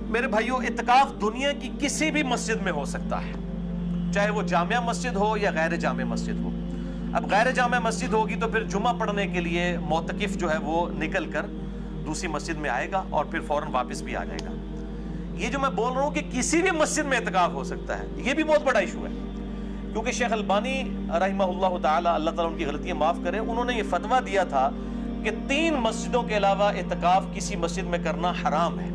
میرے بھائیوں اعتکاف دنیا کی کسی بھی مسجد میں ہو سکتا ہے، چاہے وہ جامع مسجد ہو یا غیر جامع مسجد ہو۔ اب غیر جامع مسجد ہوگی تو پھر جمعہ پڑھنے کے لیے معتکف جو ہے وہ نکل کر دوسری مسجد میں آئے گا اور پھر فوراً واپس بھی آ جائے گا۔ یہ جو میں بول رہا ہوں کہ کسی بھی مسجد میں اعتکاف ہو سکتا ہے، یہ بھی بہت بڑا ایشو ہے، کیونکہ شیخ البانی رحمہ اللہ تعالی، اللہ تعالیٰ ان کی غلطیاں معاف کرے، انہوں نے یہ فتویٰ دیا تھا کہ 3 مسجدوں کے علاوہ اعتکاف کسی مسجد میں کرنا حرام ہے۔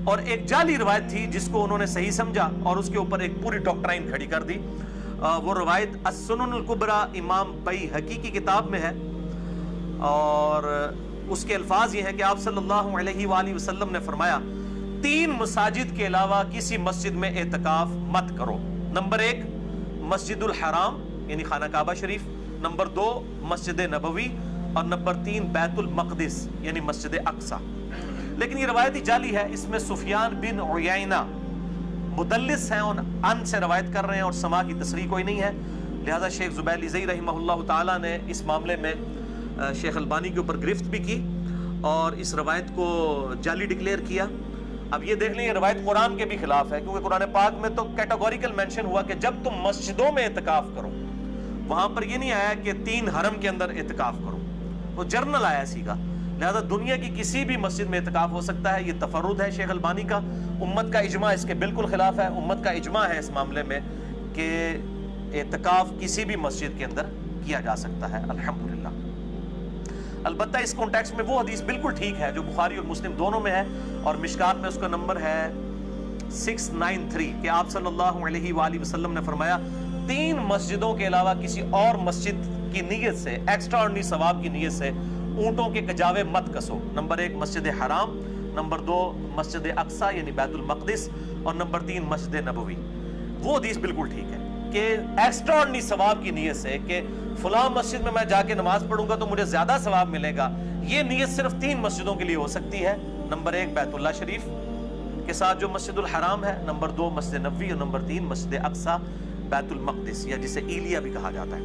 اور ایک جعلی روایت تھی جس کو انہوں نے صحیح سمجھا اور اس کے اوپر ایک پوری ڈاکٹرائن کھڑی کر دی۔ وہ روایت السنن الکبری امام بیہقی کی کتاب میں ہے، اور اس کے الفاظ یہ ہیں کہ آپ صلی اللہ علیہ وآلہ وسلم نے فرمایا 3 مساجد کے علاوہ کسی مسجد میں اعتکاف مت کرو۔ نمبر 1 مسجد الحرام یعنی خانہ کعبہ شریف، نمبر 2 مسجد نبوی، اور نمبر 3 بیت المقدس یعنی مسجد اقصی۔ لیکن یہ روایتی جعلی ہے، اس میں سفیان بن عیینہ مدلس ہیں اور ان سے روایت کر رہے ہیں اور سما کی تصریح کوئی نہیں ہے، لہذا شیخ زبیر زئی رحمہ اللہ تعالیٰ نے اس معاملے میں شیخ البانی کے اوپر گرفت بھی کی اور اس روایت کو جعلی ڈکلیئر کیا۔ اب یہ دیکھ لیں یہ روایت قرآن کے بھی خلاف ہے، کیونکہ قرآن پاک میں تو کیٹاگوریکل مینشن ہوا کہ جب تم مسجدوں میں اعتکاف کرو، وہاں پر یہ نہیں آیا کہ 3 حرم کے اندر اعتکاف کرو، وہ جرنل آیا اسی کا، لہذا دنیا کی کسی بھی مسجد میں اعتکاف ہو سکتا ہے۔ یہ تفرد ہے شیخ البانی کا، امت کا اجماع اس کے بالکل خلاف ہے، امت کا اجماع ہے اس معاملے میں کہ اعتکاف کسی بھی مسجد کے اندر کیا جا سکتا ہے الحمدللہ۔ البتہ اس کانٹیکسٹ میں وہ حدیث بالکل ٹھیک ہے جو بخاری اور مسلم دونوں میں ہے، اور مشکات میں اس کا نمبر ہے 693 کہ آپ صلی اللہ علیہ وآلہ وسلم نے فرمایا 3 مسجدوں کے علاوہ کسی اور مسجد کی نیت سے، ایکسٹرا آرڈنری ثواب کی نیت سے اونٹوں کے کجاوے مت کسو۔ نمبر 1 مسجد حرام، نمبر 2 مسجد اقصی یعنی بیت المقدس، اور نمبر 3 مسجد نبوی۔ وہ حدیث بالکل ٹھیک ہے کہ ایکسٹرا آرڈنری ثواب کی نیت سے کہ فلاں مسجد میں جا کے نماز پڑھوں گا تو مجھے زیادہ ثواب ملے گا، یہ نیت صرف 3 مسجدوں کے لیے ہو سکتی ہے۔ نمبر 1 بیت اللہ شریف کے ساتھ جو مسجد الحرام ہے، نمبر 2 مسجد نبوی، اور نمبر 3 مسجد اقصی بیت المقدس یا جسے ایلیا بھی کہا جاتا ہے۔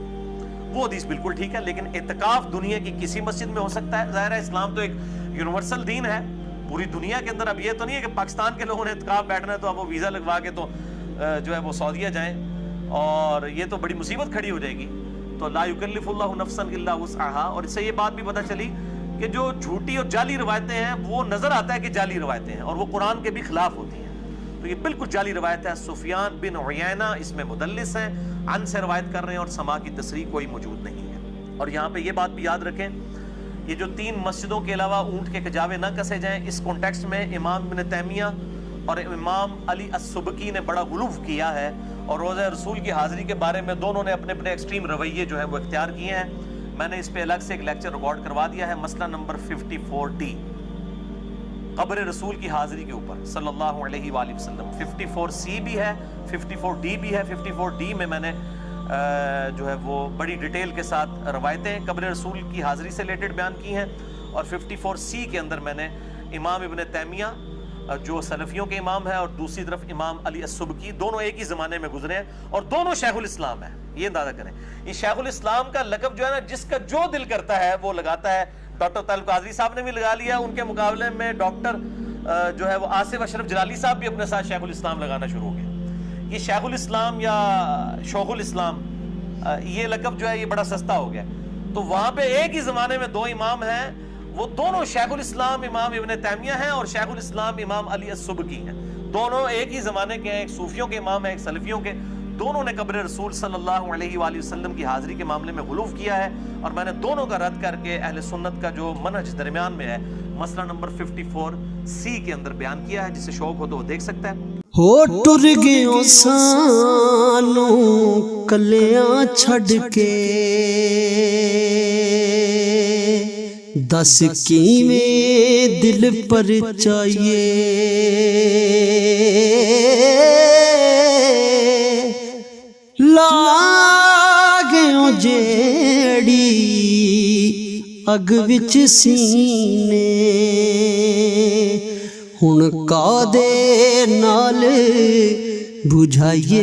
وہ حدیث بالکل ٹھیک ہے، لیکن اعتکاف دنیا کی کسی مسجد میں ہو سکتا ہے۔ ظاہر ہے اسلام تو ایک یونیورسل دین ہے پوری دنیا کے اندر۔ اب یہ تو نہیں ہے کہ پاکستان کے لوگوں نے اعتکاف بیٹھنا ہے تو اب وہ ویزا لگوا کے تو جو ہے وہ سعودیہ جائیں، اور یہ تو بڑی مصیبت کھڑی ہو جائے گی۔ تو لا یکلف اللہ نفسا الا وسعها، اور اس سے یہ بات بھی پتہ چلی کہ جو جھوٹی اور جعلی روایتیں ہیں وہ نظر آتا ہے کہ جعلی روایتیں ہیں اور وہ قرآن کے بھی خلاف ہوتی ہیں، تو یہ بالکل جعلی روایت ہے۔ سفیان بن عیینہ اس میں مدلس ہیں، ان سے روایت کر رہے ہیں اور سما کی تصریح کوئی موجود نہیں ہے۔ اور یہاں پہ یہ بات بھی یاد رکھیں، یہ جو 3 مسجدوں کے علاوہ اونٹ کے کجاوے نہ کسے جائیں، اس کانٹیکسٹ میں امام ابن تیمیہ اور امام علی السبکی نے بڑا غلو کیا ہے، اور روزہ رسول کی حاضری کے بارے میں دونوں نے اپنے ایکسٹریم رویے جو ہیں وہ اختیار کیے ہیں۔ میں نے اس پہ الگ سے ایک لیکچر ریکارڈ کروا دیا ہے، مسئلہ نمبر 54D قبر رسول کی حاضری کے اوپر صلی اللہ علیہ وآلہ وسلم۔ 54C بھی ہے، 54D بھی ہے۔ 54D میں نے جو ہے وہ بڑی ڈیٹیل کے ساتھ روایتیں قبر رسول کی حاضری سے ریلیٹڈ بیان کی ہیں، اور 54C کے اندر میں نے امام ابن تیمیہ جو سلفیوں کے امام ہے اور دوسری طرف امام علی السبکی، دونوں ایک ہی زمانے میں گزرے ہیں اور دونوں شیخ الاسلام ہیں۔ یہ اندازہ کریں، یہ شیخ الاسلام کا لقب جو ہے نا جس کا جو دل کرتا ہے وہ لگاتا ہے۔ ڈاکٹر طارق قادری صاحب نے بھی لگا لیا، ان کے مقابلے میں ڈاکٹر جو ہے وہ آصف اشرف جلالی صاحب بھی اپنے ساتھ شیخ الاسلام لگانا شروع ہو گئے۔ یہ شیخ الاسلام یا شوخ الاسلام یہ لقب جو ہے یہ بڑا سستا ہو گیا، تو وہاں پہ ایک ہی زمانے میں 2 امام ہیں، وہ دونوں شیخ الاسلام امام ابن تیمیہ ہیں اور شیخ الاسلام امام علی السبکی ہیں، دونوں ایک ہی زمانے کے ہیں، ایک صوفیوں کے امام ہیں ایک سلفیوں کے۔ دونوں نے قبر رسول صلی اللہ علیہ وآلہ وسلم کی حاضری کے معاملے میں غلو کیا ہے، اور میں نے دونوں کا رد کر کے اہل سنت کا جو منہج درمیان میں ہے مسئلہ نمبر 54C کے اندر بیان کیا ہے، جسے شوق ہو تو وہ دیکھ سکتا ہے۔ ہو ٹر گئے سانو کلیاں چھڈ کے، دس کیویں دل پر چاہیے، لاگیوں جیڑی اگ وچ سینے، ہن کا دے نال بجھائیے۔